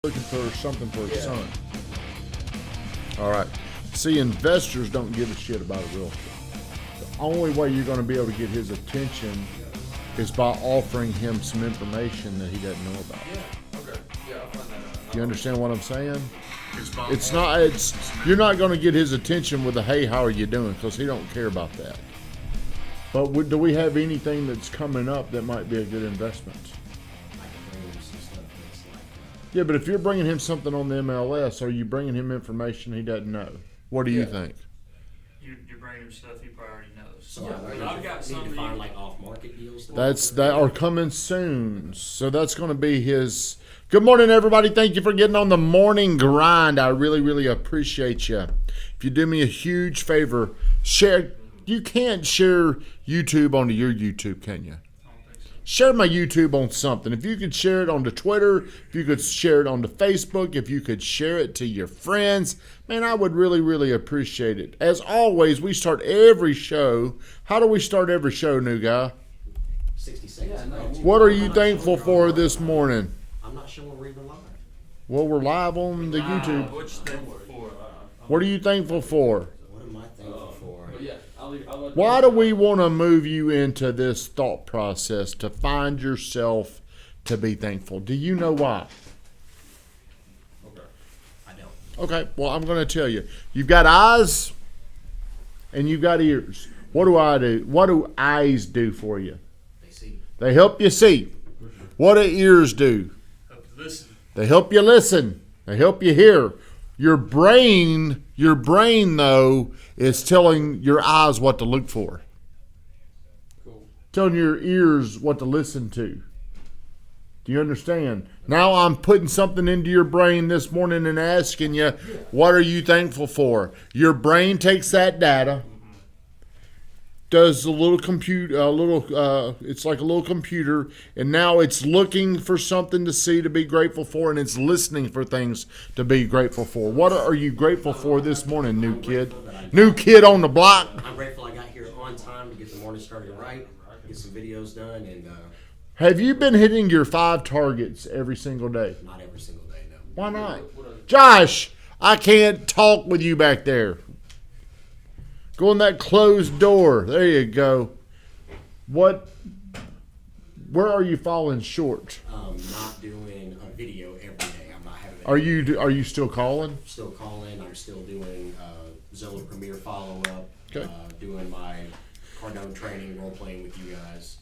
looking for something for his son. All right. See, investors don't give a shit about a real estate. The only way you're going to be able to get his attention is by offering him some information that he doesn't know about. Yeah. Okay. Yeah, I'll find that out. You understand what I'm saying? You're not going to get his attention with a hey, how are you doing? Because he don't care about that. But do we have anything that's coming up that might be a good investment? Yeah, but if you're bringing him something on the MLS, are you bringing him information he doesn't know? What do you think? You're bringing him stuff he probably already knows. So I've got some to find like off-market deals. That are coming soon. So that's going to be his. Good morning, everybody. Thank you for getting on the morning grind. I really, really appreciate you. If you do me a huge favor, share. You can't share YouTube onto your YouTube, can you? Share my YouTube on something. If you could share it onto Twitter, if you could share it onto Facebook, if you could share it to your friends, man, I would really, really appreciate it. As always, we start every show. How do we start every show, new guy? 60 seconds. What are you thankful for this morning? I'm not sure we're even live. Well, we're live on the YouTube. What you thankful for? What are you thankful for? What am I thankful for? But yeah, Why do we want to move you into this thought process to find yourself to be thankful? Do you know why? Okay. I don't. Okay, well, I'm going to tell you. You've got eyes and you've got ears. What do I do? What do eyes do for you? They see. They help you see. What do ears do? Help you listen. They help you listen. They help you hear. Your brain though, is telling your eyes what to look for. Cool. Telling your ears what to listen to. Do you understand? Now I'm putting something into your brain this morning and asking you, what are you thankful for? Your brain takes that data, does a little it's like a little computer, and now it's looking for something to see to be grateful for, and it's listening for things to be grateful for. What are you grateful for this morning, new kid? New kid on the block. I'm grateful I got here on time to get the morning started right, get some videos done, and Have you been hitting your 5 targets every single day? not every single day, no. Why not? Josh, I can't talk with you back there. Go in that closed door. There you go. Where are you falling short? Not doing a video every day. I'm not having. Are you still calling? Still calling. I'm still doing Zillow Premier follow-up. Okay. Doing my Cardone training, role-playing with you guys.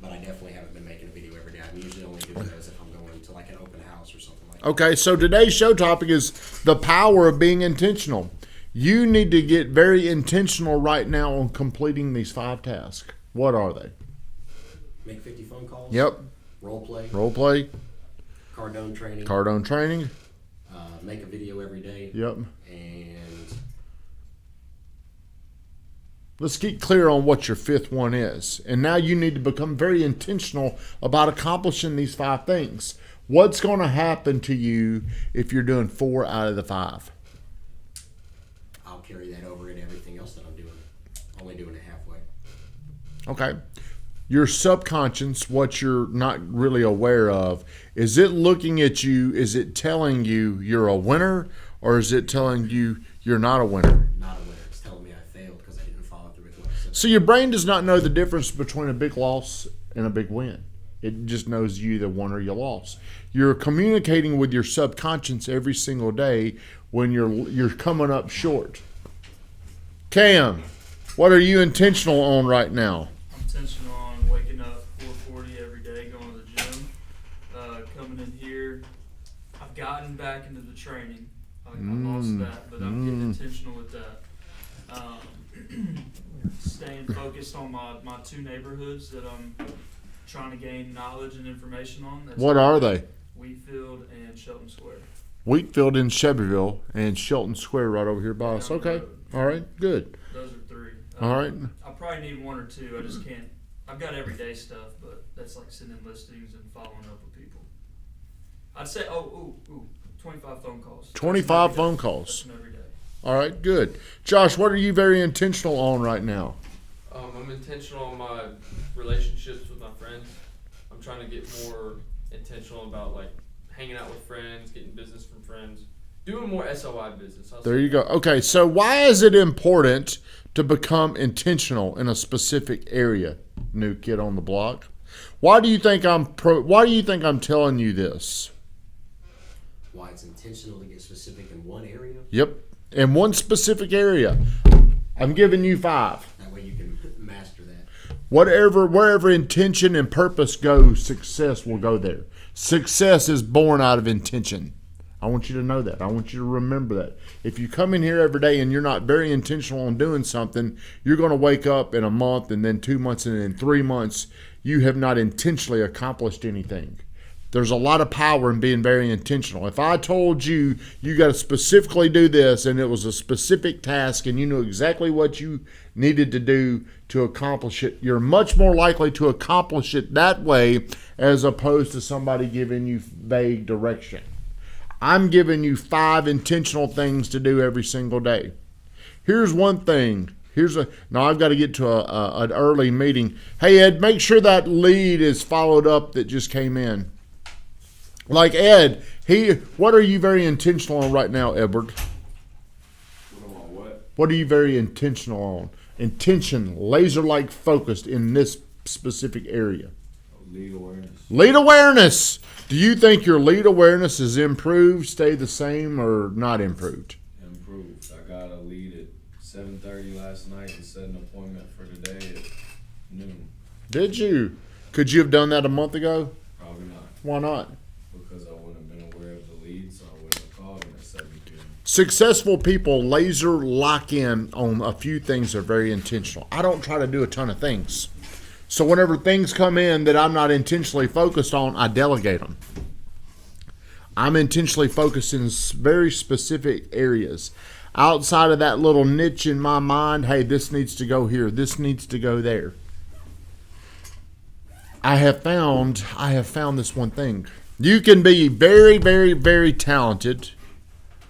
But I definitely haven't been making a video every day. I'm usually only doing those if I'm going to like an open house or something like that. Okay, so today's show topic is the power of being intentional. You need to get very intentional right now on completing these 5 tasks. What are they? Make 50 phone calls. Yep. Role play. Cardone training. Cardone training. Make a video every day. Yep. And Let's get clear on what your 5th one is. And now you need to become very intentional about accomplishing these 5 things. What's going to happen to you if you're doing 4 out of the 5? I'll carry that over into everything else that I'm doing. Only doing it halfway. Okay. Your subconscious, what you're not really aware of, is it looking at you, is it telling you you're a winner, or is it telling you you're not a winner? Not a winner. It's telling me I failed because I didn't follow through with what I said. So your brain does not know the difference between a big loss and a big win. It just knows you either won or you lost. You're communicating with your subconscious every single day when you're coming up short. Cam, what are you intentional on right now? I'm intentional on waking up 4:40 every day, going to the gym, coming in here. I've gotten back into the training. I lost that, but I'm getting intentional with that. Staying focused on my 2 neighborhoods that I'm trying to gain knowledge and information on. That's What are they? Wheatfield and Shelton Square. Wheatfield in Chevyville and Shelton Square right over here by us. Okay. All right. Good. Those are 3. All right. I probably need 1 or 2. I just can't. I've got everyday stuff, but that's like sending listings and following up with people. I'd say, 25 phone calls. 25 phone calls. That's every day. All right. Good. Josh, what are you very intentional on right now? I'm intentional on my relationships with my friends. I'm trying to get more intentional about like hanging out with friends, getting business from friends, doing more SOI business. There you go. Okay, so why is it important to become intentional in a specific area, new kid on the block? Why do you think I'm telling you this? Why it's intentional to get specific in one area? Yep, in one specific area. I'm giving you 5. That way you can master that. Wherever intention and purpose go, success will go there. Success is born out of intention. I want you to know that. I want you to remember that. If you come in here every day and you're not very intentional on doing something, you're going to wake up in a month and then 2 months and then 3 months, you have not intentionally accomplished anything. There's a lot of power in being very intentional. If I told you you got to specifically do this and it was a specific task and you knew exactly what you needed to do to accomplish it, you're much more likely to accomplish it that way as opposed to somebody giving you vague direction. I'm giving you 5 intentional things to do every single day. Here's one thing. Now I've got to get to an early meeting. Hey Ed, make sure that lead is followed up that just came in. Like Ed, what are you very intentional on right now, Edward? What are you very intentional on? Intention, laser-like focused in this specific area. Lead awareness. Lead awareness. Do you think your lead awareness is improved, stayed the same, or not improved? Improved. I got a lead at 7:30 last night and set an appointment for today at noon. Did you? Could you have done that a month ago? Probably not, Why not? because I wouldn't have been aware of the lead, so I wouldn't have called him at 7 p.m. Successful people laser lock in on a few things that are very intentional. I don't try to do a ton of things. So whenever things come in that I'm not intentionally focused on, I delegate them. I'm intentionally focused in very specific areas. Outside of that little niche in my mind, hey, this needs to go here, this needs to go there. I have found this one thing. You can be very, very, very talented.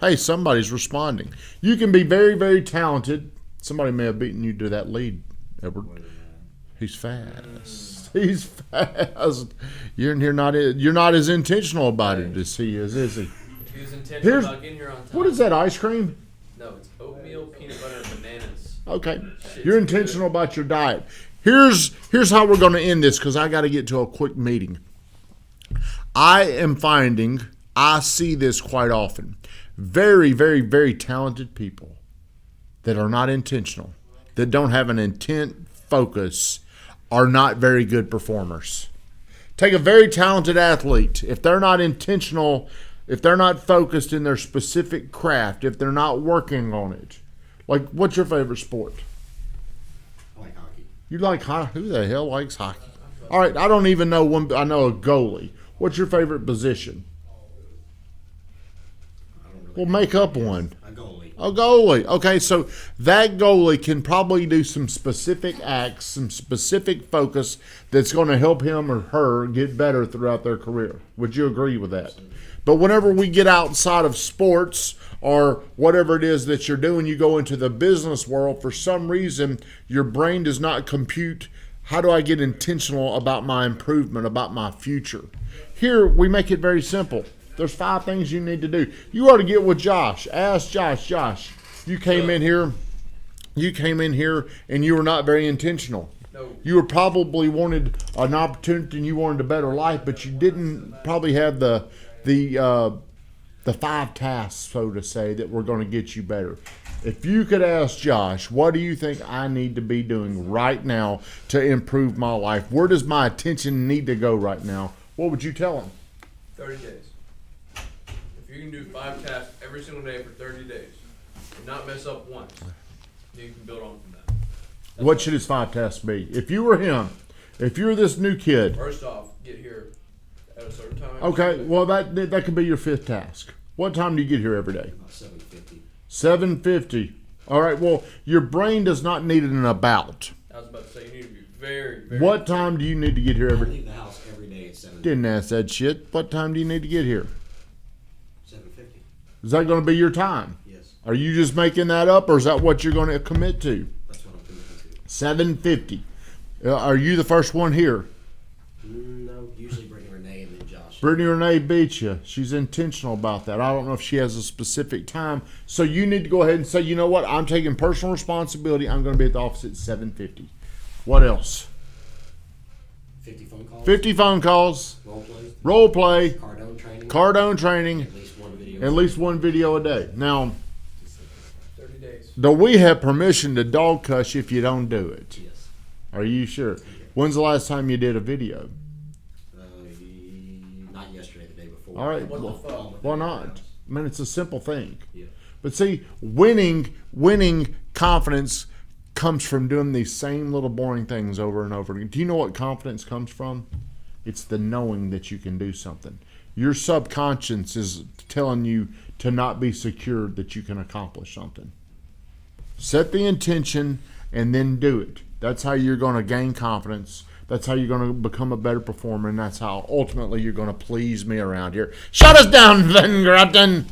Hey, somebody's responding. You can be very, very talented. Somebody may have beaten you to that lead, Edward. He's fast. He's fast. You're not as intentional about it as he is he? He was intentional about getting here on time. What is that, ice cream? No, it's oatmeal, peanut butter, and bananas. Okay. You're intentional about your diet. Here's how we're going to end this because I got to get to a quick meeting. I am finding, I see this quite often. Very, very, very talented people that are not intentional, that don't have an intent focus, are not very good performers. Take a very talented athlete. If they're not intentional, if they're not focused in their specific craft, if they're not working on it. Like, what's your favorite sport? I like hockey. You like hockey? Who the hell likes hockey? All right, I don't even know one. I know a goalie. What's your favorite position? I don't really Well, make up one. a goalie. A goalie. Okay, so that goalie can probably do some specific acts, some specific focus that's going to help him or her get better throughout their career. Would you agree with that? But whenever we get outside of sports or whatever it is that you're doing, you go into the business world, for some reason, your brain does not compute, how do I get intentional about my improvement, about my future? Here, we make it very simple. There's 5 things you need to do. You ought to get with Josh. Ask Josh, you came in here and you were not very intentional. No. You were probably wanted an opportunity and you wanted a better life, but you didn't probably have the 5 tasks, so to say, that were going to get you better. If you could ask Josh, what do you think I need to be doing right now to improve my life? Where does my attention need to go right now? What would you tell him? 30 days. If you can do 5 tasks every single day for 30 days and not mess up once, you can build on from that. What should his 5 tasks be? If you were him, if you're this new kid, First off, get here at a certain time. okay, well that could be your 5th task. What time do you get here every day? About 7:50. 7:50. All right, well, your brain does not need an about. I was about to say, you need to be very, very... What time do you need to get here I every day? leave the house every day at 7:50. Didn't ask that shit. What time do you need to get here? 7:50. Is that going to be your time? Yes, Are you just making that up, or is that what you're going to commit to? that's what I'm committing to. 7:50. Are you the first one here? No, usually bring Renee and then Josh Brittany Renee beat you. She's intentional about that. I don't know if she has a specific time. So you need to go ahead and say, you know what? I'm taking personal responsibility. I'm going to be at the office at 7:50. What else? 50 phone calls. 50 phone calls. Role plays. Role play. Cardone training. Cardone training. At least one video. At least one video a day. Now, 30 days. do we have permission to dog cuss you if you don't do it? Yes. Are you sure? When's the last time you did a video? Not yesterday, the day before. All right. What the fuck? Why not? I mean, it's a simple thing. Yeah. But see, winning confidence comes from doing these same little boring things over and over again. Do you know what confidence comes from? It's the knowing that you can do something. Your subconscious is telling you to not be secure that you can accomplish something. Set the intention and then do it. That's how you're going to gain confidence. That's how you're going to become a better performer, and that's how ultimately you're going to please me around here. Shut us down, Van Gratten!